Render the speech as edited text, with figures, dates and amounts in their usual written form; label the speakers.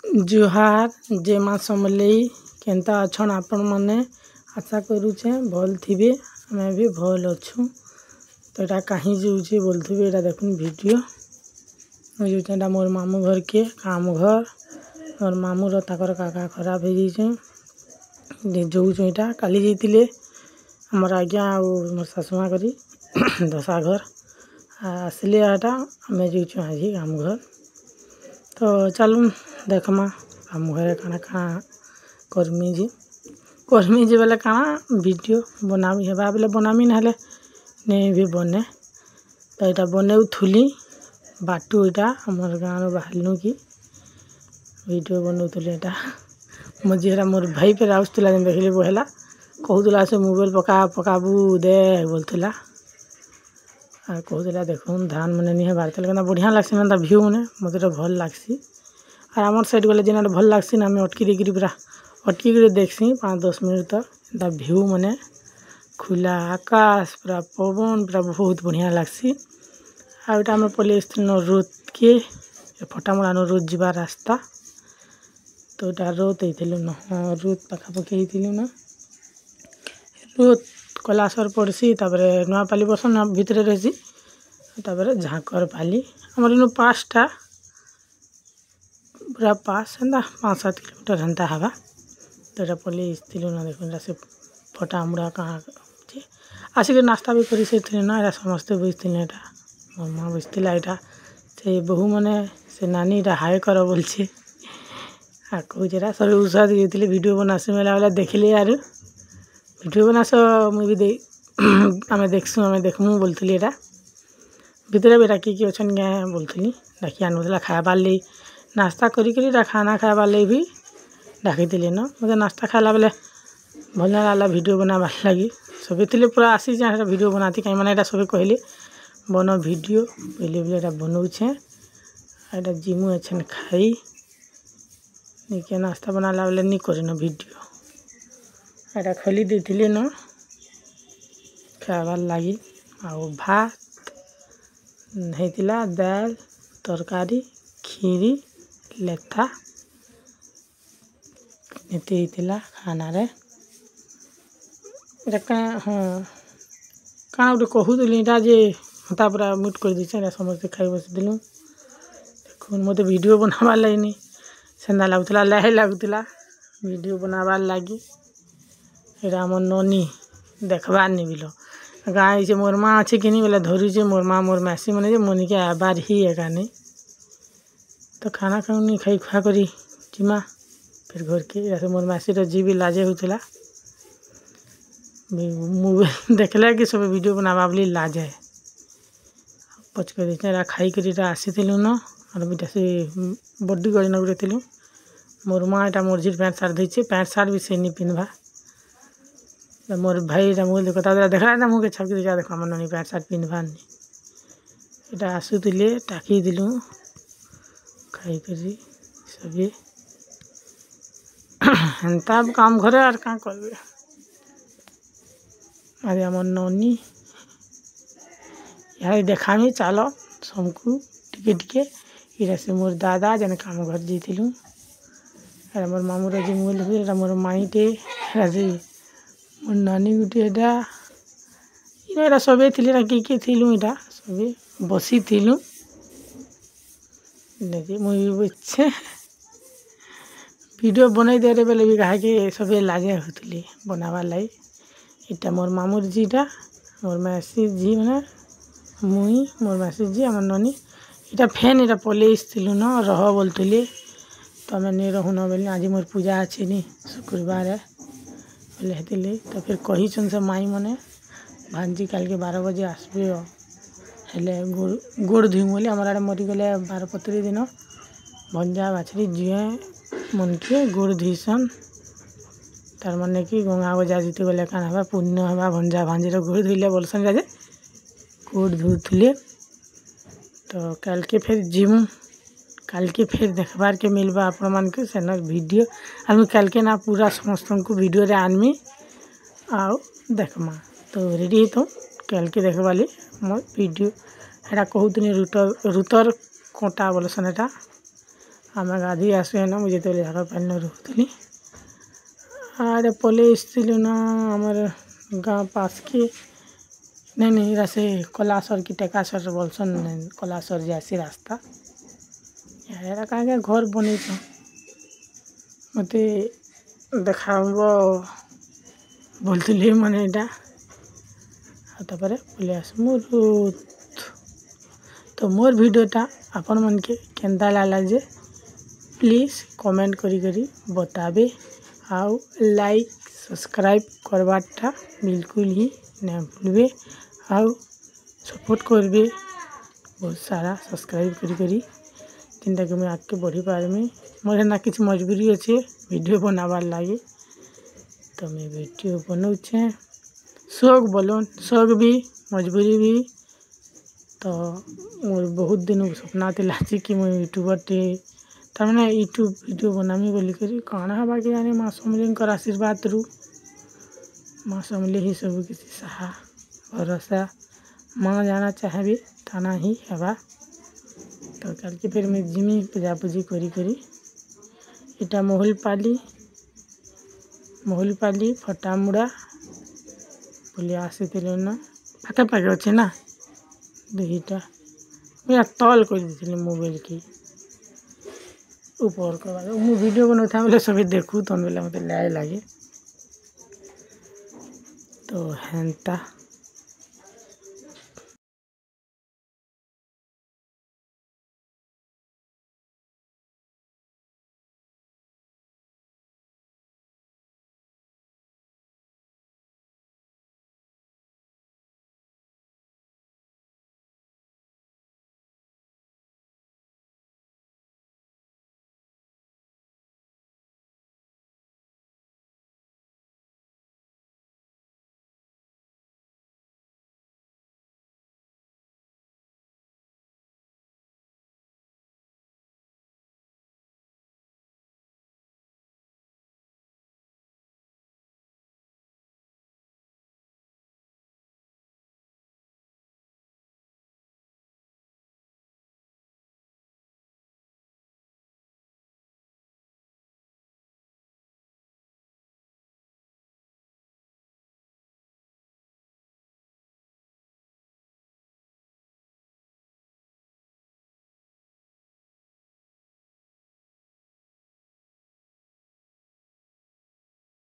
Speaker 1: जुहार जय माँ समलेई केनता अछन आपण माने आशा करूचे भल थिबे हमें भी भल अच्छु। तो यहाँ कहीं जाऊे बोलते यहाँ देखुन वीडियो मुझे एटा मोर मामू घर के काम घर मोर मामू रकर काका खराब हो जाइए जो यहाँ काली जाइए आमर आज्ञा मोर शाशुमा करी दशा घर आसले यहाँ आम जाऊँ आज काम घर। तो चलून देखमा आम घर काना काना करमी जे बेले काना वीडियो बनामी हेबा बेले बनामी ना नहीं भी बने। तो यहाँ बने थुली बाटू यहाँ आमर गाँव बाहर कि वीडियो बनौली यहाँ मझे मोर भाई पे आसला देखली बहला कहूला से मोबाइल पकाबू दे बोलता कहूला देखुन धान मैंने नहीं बाहर कहना बढ़िया लगसी ना भ्यू मैंने मत भल लगसी और आमर साइड गले जेना भल लगसी ना आम अटकी देकर पूरा अटकी देखसी 5-10 मिनट तक भ्यू मैंने खुला आकाश पूरा पवन पूरा बहुत बढ़िया लगसी। आम पलि रोद के फटामुड़ा रोद जा रास्ता तो यहाँ रोद न हाँ रोद पखापाखि ना रोद कलासर पड़सी नुआपाली बसन भितर रही झाकर पाली आमर इन 5टा पूरा पास है 5-7 किलोमीटर हेन्ता हवा। तो यहाँ पलि ना देख से फटामुड़ा कहाँ आसिक नास्ता भी कर सारी ना यहाँ समस्ते बुझती यहाँ मोर माँ बुझला यहाँ से बहु मैंने से नानी हाय कर बोल कहूँ सब उत्साह दी वीडियो बनासी मेला वाला देखली यार वीडियो बनास मुझे भी आम देखसु आम देखमु बोलती यहाँ भितर भी किए अच्छा क्या बोलती डाकी आनुला खाबार ली नास्ता करी खाना खाबार लगी भी डाकी न मतलब नास्ता खाला बेले भल ना लागला वीडियो बनाबार लगी सभी थे पूरा आसी जाए वीडियो बनाती कहीं मैंने सब कहले बन वीडियो पहले बोले यहाँ बनाऊे यहाँ जिमु अच्छे खाई निके नास्ता बनाला बेले नहीं करे न वीडियो यहाँ खोली दी न खाबार लगी आउ भात होता दाल तरकारी खीरी लेथा ये खाना रे हाँ कण गोटे कहूली यहाँ जे हाँ पूरा म्यूट कर दीचे समस्ते खाई बस दिलु देख मत वीडियो बनाबार लगे सेंदा लगुला लहे लगुला वीडियो बनाबार लगी यहाँ आम ननी देखबार नहीं बिल गाँव से मोर माँ अच्छे कि नहीं बोले धरुचे मोर माँ मोर मैसी मैंने मनिके आबार ही एगा नहीं। तो खाना खाऊ नहीं खाई खुआ करी जिमा फिर घर के जैसे मोर मैसी जी भी लाजे होता मोबाइल देखला कि सब वीडियो बनावा बोली लाजे पच कर खाई कर आसी न और बेटा से बड्डी गड़ी नगरे थी मोर माँ यहाँ मोर झी पैंट सार्ट धीचे पैंट सार्ट भी से नहीं पिंधवा मोर भाई मोबाइल कथा देखला ना मुझे छपकी देखा देख आम ननी पैंट सार्ट पिंधवार नहीं यहाँ आसुले टाकी दिलु खाई करी सभी हेन्ता काम घरे और क्या कर अरे आम ननी यहाँ देखामी चल सबको टिके टिके इरा से मोर दादा जन काम घर जाइलु मोर मामू जी मोबाइल मोर माईटे मोर नानी गुटे यहाँ सबे थी किए थी यहाँ सबे बसी थी मुझे बुझे वीडियो बनई दे बेले भी कहा कि सबे लाजे होती बनाबार लगी इटा मोर मामूर जीटा मोर मैसी जी मैंने मुई मोर मैसी जी आम ननी इटा फैन यहाँ पलि न रह बोलते तो आम नहीं रहू न बोली आज मोर पूजा अच्छे नी शुक्रवार है बोले हेतिले तो फिर कही से माई मैंने भांजी काल के 12 बजे आसबे हेले गोड़ धुई बोली आम आड़े मरीगले 12 दिन भंजा बाछड़ी जुए मन के गोड़ धुईसन तार माने कि गंगा बजा जीते गले कान हवा पुण्य हवा भंजा भांजीर गोड़ धुले बोलसन राजे गोड़ धुले। तो कल के फिर जिमु कल के फिर देखबार के मिलबा आपण मान के सेना वीडियो आम कल के ना पूरा समस्त को वीडियो रे आनमी आओ देखमा। तो रेडी तो कल के देखबाली मोर वीडियो यहाँ कहूनी रुतर कोटा बोलसन यहाँ आम गाधी आसु ना मुझे तो झाड़ पानी रोकली आड़े पलि ना आमर गाँ पास के नहीं रासे कलासर की टेकासर बोलसन कलासर जासी रास्ता यार कहीं घर बन मत देखा बोलती मैंने यहाँ तापर पलि आस मोर तो मोर वीडियोटा आपण मन के केंदा लाला जे प्लीज कमेंट करी बताबे आउ लाइक सब्सक्राइब करवाटा बिल्कुल ही नहीं भूलबे आउ सपोर्ट करबे बहुत सारा सब्सक्राइब करी जिनटा कि मैं आगे बढ़ी पारमी मोर ना किसी मजबूरी अच्छे वीडियो बनाबार लगे तो मैं वीडियो बनाऊे शौक बोलन शौक भी मजबूरी भी तो मोर बहुत दिन सपना थी कि मैं यूट्यूबर टे तमें यूट्यूब वीडियो बनामी बोलिक कण हवा कि जाने माँ समलें आशीर्वाद रू माँ समले ही सब किसी साहा भरोसा माँ जाना चाहिए थाना ही हवा तो कल के फिर मैं जिमी पूजापूजी करी इटा मोहलपाली फटामुड़ा बोली आसी ना पाखे पाखे अच्छे ना दुईटा मैं तल कर मोबाइल की ऊपर कर मुझे वीडियो बनाता बोले सभी देखू तो बोले मत लगे तो हेन्ता